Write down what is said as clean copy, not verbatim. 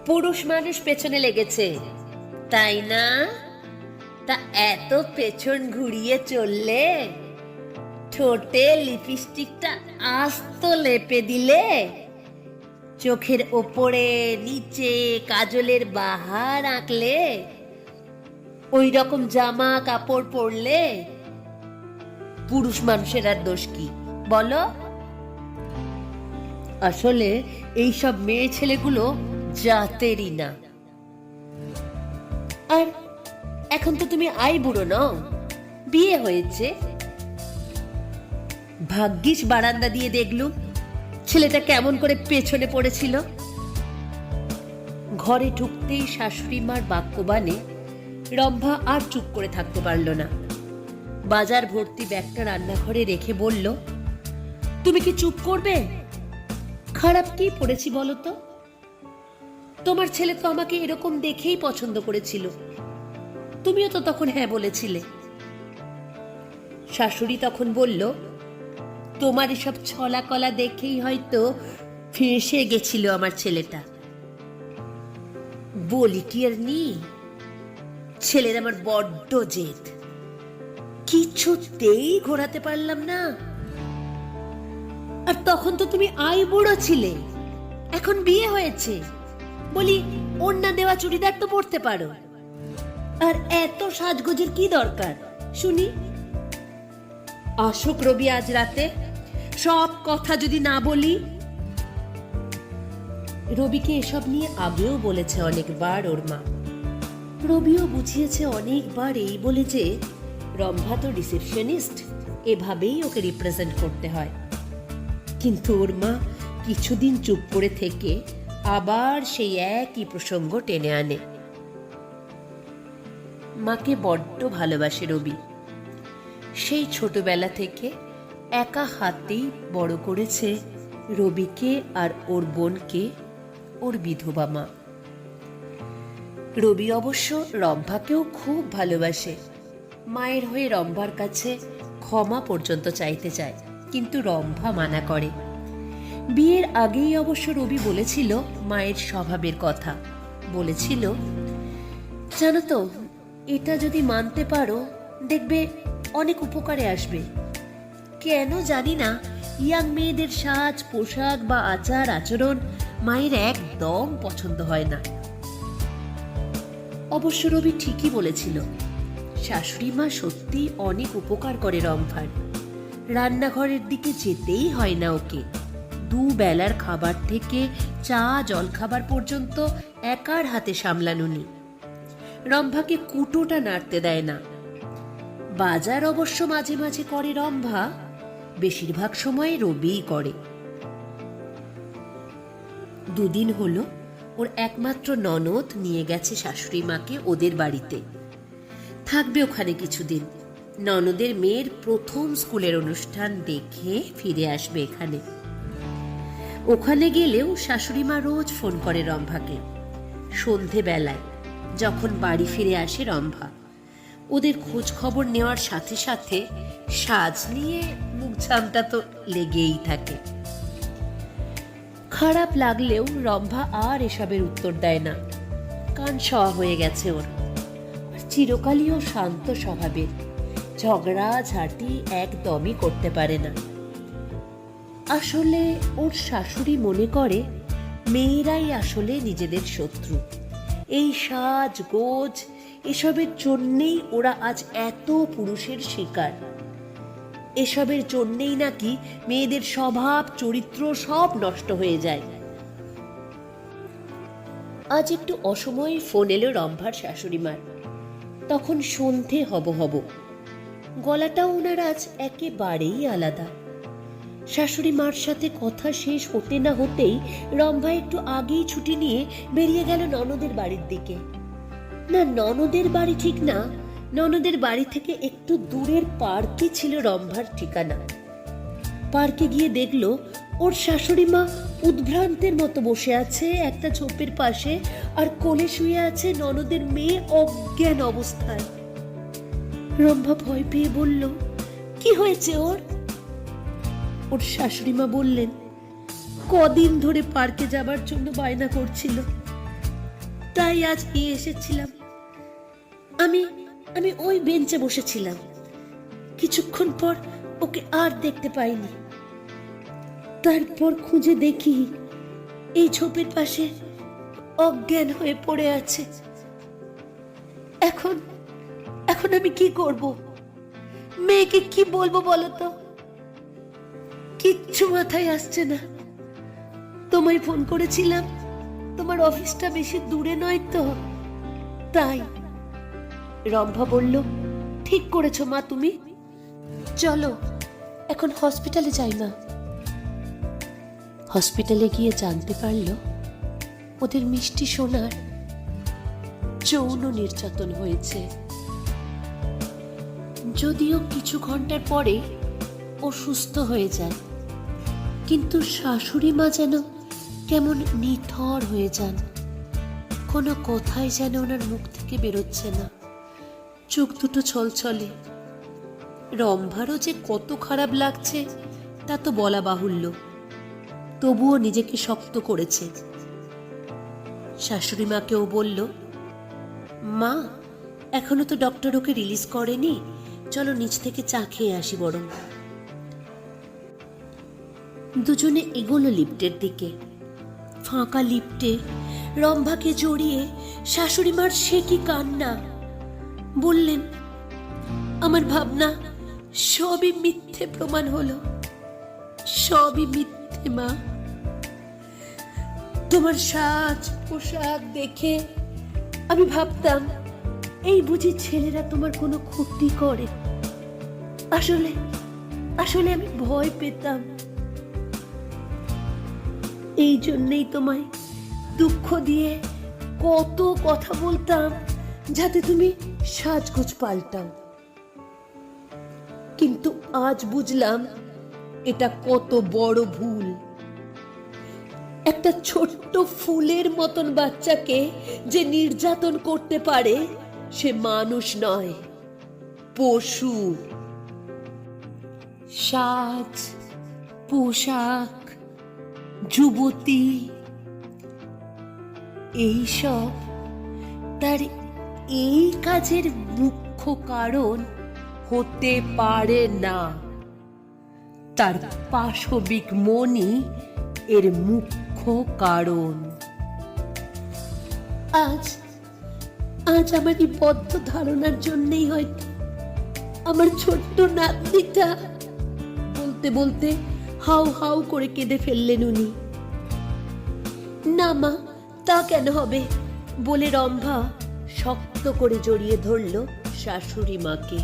পুরুষ মানুষ পেছনে লেগেছে, তাই না? তা এত পেছন ঘুরিয়ে চললে, ঠোঁটে লিপস্টিকটা আস্ত লেপে দিলে, চোখের ওপরে নিচে কাজলের বাহার আঁকলে, ওই রকম জামা কাপড় পরলে, পুরুষ মানুষের আর দোষ কি বলো? আসলে এইসব মেয়ে ছেলেগুলো জাতেরই না। আর এখন তো তুমি বুড়ো নও, বিয়ে হয়েছে। ভাগ্যিস বারান্দা দিয়ে দেখলুম ছেলেটা কেমন করে পেছনে পড়েছিল। ঘরে ঢুকতেই শাশুড়ি মার বাক্যবাণে রম্ভা আর চুপ করে থাকতে পারল না। বাজার ভর্তি ব্যাগটা রান্নাঘরে রেখে বলল, তুমি কি চুপ করবে? খারাপ কি পড়েছি বলো তো? তোমার ছেলে তো আমাকে এরকম দেখেই পছন্দ করেছিল, তুমিও তো তখন হ্যাঁ বলেছিলে। শাশুড়ি তখন বলল, তোমার এসব ছলা কলা দেখেই হয়তো ফেঁসে গেছিল আমার ছেলেটা। বলি কি আর নি, ছেলের আমার বড্ড জেদ, কিছুতেই ঘোরাতে পারলাম না। আর তখন তো তুমি বুড়ো ছিলে, এখন বিয়ে হয়েছে, বলি ওড়না দেওয়া চুড়িদার তো পরতে পারো, আর এত সাজগোজের কি দরকার শুনি? আসুক রবি আজ রাতে, সব কথা যদি না বলি। রবিকে এসব নিয়ে আগেও বলেছে অনেকবার ওর মা। রবিও বুঝিয়েছে অনেকবার, এই বলে যে রম্ভা তো রিসেপশনিস্ট, এভাবেই ওকে রিপ্রেজেন্ট করতে হয়। কিন্তু ওর মা কিছুদিন চুপ করে থেকে আবার সেই একই প্রসঙ্গ টেনে আনে। মাকে বড্ড ভালোবাসে রবি, সেই ছোটবেলা থেকে একা হাতেই বড় করেছে রবিকে আর ওর বোনকে ওর বিধবা মা। রবি অবশ্য রম্ভাকেও খুব ভালোবাসে, মায়ের হয়ে রম্ভার কাছে ক্ষমা পর্যন্ত চাইতে চায়, কিন্তু রম্ভা মানা করে। বিয়ের আগেই অবশ্য রবি বলেছিল মায়ের স্বভাবের কথা, বলেছিল, জানো তো, এটা যদি মানতে পারো দেখবে অনেক উপকারে আসবে। কেন জানি না, ইয়াং মেয়েদের সাজ পোশাক বা আচার আচরণ মায়ের একদম পছন্দ হয় না। অবশ্য রবি ঠিকই বলেছিল, শাশুড়ি মা সত্যি অনেক উপকার করে রম্ভার। রান্নাঘরের দিকে যেতেই হয় না ওকে, দুবেলার খাবার থেকে চা জল খাবার পর্যন্ত একার হাতে সামলানুনি। রম্ভাকে কুটোটা নাড়তে দেয় না। বাজার অবশ্য মাঝে মাঝে করে রম্ভা, বেশিরভাগ সময় রবিই করে। দুদিন হলো ওর একমাত্র ননদ নিয়ে গেছে শাশুড়ি মাকে ওদের বাড়িতে, থাকবে ওখানে কিছুদিন। ননদের মেয়ের প্রথম স্কুলের অনুষ্ঠান দেখে ফিরে আসবে এখানে। ওখানে গেলেও শাশুড়ি মা রোজ ফোন করে রম্ভাকে সন্ধে বেলায়, যখন বাড়ি ফিরে আসে রম্ভা। ওদের খোঁজ খবর নেওয়ার সাথে সাথে সাজ নিয়ে মুখঝামটা তো লেগেই থাকে। খারাপ লাগলেও রম্ভা আর এসবের উত্তর দেয় না, কান সওয়া হয়ে গেছে ওর। চিরকালই ও শান্ত স্বভাবের, ঝগড়া ঝাঁটি একদমই করতে পারে না। আসলে ওর শাশুড়ি মনে করে মেয়েরাই আসলে নিজেদের শত্রু। এই সাজ গোজ এসবের জন্যেই ওরা আজ এত পুরুষের শিকার। এসবের জন্যেই নাকি মেয়েদের স্বভাব চরিত্র সব নষ্ট হয়ে যায়। আজ একটু অসময়ে ফোন এলো রম্ভার শাশুড়ি মার। তখন সন্ধে হব। গলাটাও ওনার আজ একেবারেই আলাদা। শাশুড়ি মার সাথে কথা শেষ হতে না হতেই রম্ভা একটু আগেই ছুটি নিয়ে বেরিয়ে গেল ননদের বাড়ির দিকে। না, ননদের বাড়ি ঠিক না, ননদের বাড়ি থেকে একটু দূরের পার্কে ছিল রম্ভার ঠিকানা। পার্কে গিয়ে দেখলো ওর শাশুড়ি মা উদ্ভ্রান্তের মতো বসে আছে একটা ঝোপের পাশে, আর কোলে শুয়ে আছে ননদের মেয়ে অজ্ঞান অবস্থায়। রম্ভা ভয় পেয়ে বলল, কি হয়েছে ওর? ওর শাশুড়ি মা বললেন, কদিন ধরে পার্কে যাবার জন্য বায়না করছিল, তাই আজ নিয়ে এসেছিলাম। আমি আমি ওই বেঞ্চে বসেছিলাম, কিছুক্ষণ পর ওকে আর দেখতে পাইনি। তারপর খুঁজে দেখি এই ঝোপের পাশে অজ্ঞান হয়ে পড়ে আছে। এখন এখন আমি কি করব? মেয়েকে কি বলবো বলো তো? কিচ্ছু মাথায় আসছে না। তোমায় ফোন করেছিলাম, তোমার অফিসটা বেশি দূরে নয় তো, তাই। রম্ভা বলল, ঠিক করেছো মা তুমি, চলো এখন হসপিটালে যাই মা। হসপিটালে গিয়ে জানতে পারল ওদের মিষ্টি সোনার যৌন নির্যাতন হয়েছে। যদিও কিছু ঘন্টার পরে ও সুস্থ হয়ে যায়, কিন্তু শাশুড়ি মা যেন কেমন নিথর হয়ে যান। কোনো কথাই যেন ওনার মুখ থেকে বেরোচ্ছে না, চোখ দুটো ছলছলে। রম্ভারও যে কত খারাপ লাগছে তা তো বলা বাহুল্য, তবুও নিজেকে শক্ত করেছে। শাশুড়ি মাকেও বলল, মা এখনো তো ডক্টর ওকে রিলিজ করেনি, চলো নিচ থেকে চা খেয়ে আসি বরং। দুজনে এগোলো লিফটের দিকে। ফাঁকা লিফটে রম্ভাকে জড়িয়ে শাশুড়ি মার সে কি কান্না! বললেন, আমার ভাবনা সবই মিথ্যে প্রমাণ হলো, সবই মিথ্যে মা। তোমার সাজ পোশাক দেখে আমি ভাবতাম এই বুঝি ছেলেরা তোমার কোনো ক্ষতি করে। আসলে আসলে আমি ভয় পেতাম। এই জন্যই তোমায় দুঃখ দিয়ে কত কথা বলতাম যাতে তুমি সাজগোজ পাল্টাও। কিন্তু আজ বুঝলাম এটা কত বড় ভুল। একটা ছোট্ট ফুলের মতন বাচ্চাকে যে নির্যাতন করতে পারে সে মানুষ নয়, পশু। সাজ পোশাক যুবতী এইসব তার এই কাজের মুখ্য কারণ হতে পারে না। তার পাশবিক মনই এর মুখ্য কারণ। আজ আমার এই বদ্ধ ধারণার জন্যই হয়তো আমার ছোট্ট নাতনিটা বলতে বলতে হাউ হাউ করে কেঁদে ফেললেন উনি। না মা, তা কেন হবে বলে রম্ভা শক্ত করে জড়িয়ে ধরল শাশুড়ি মাকে।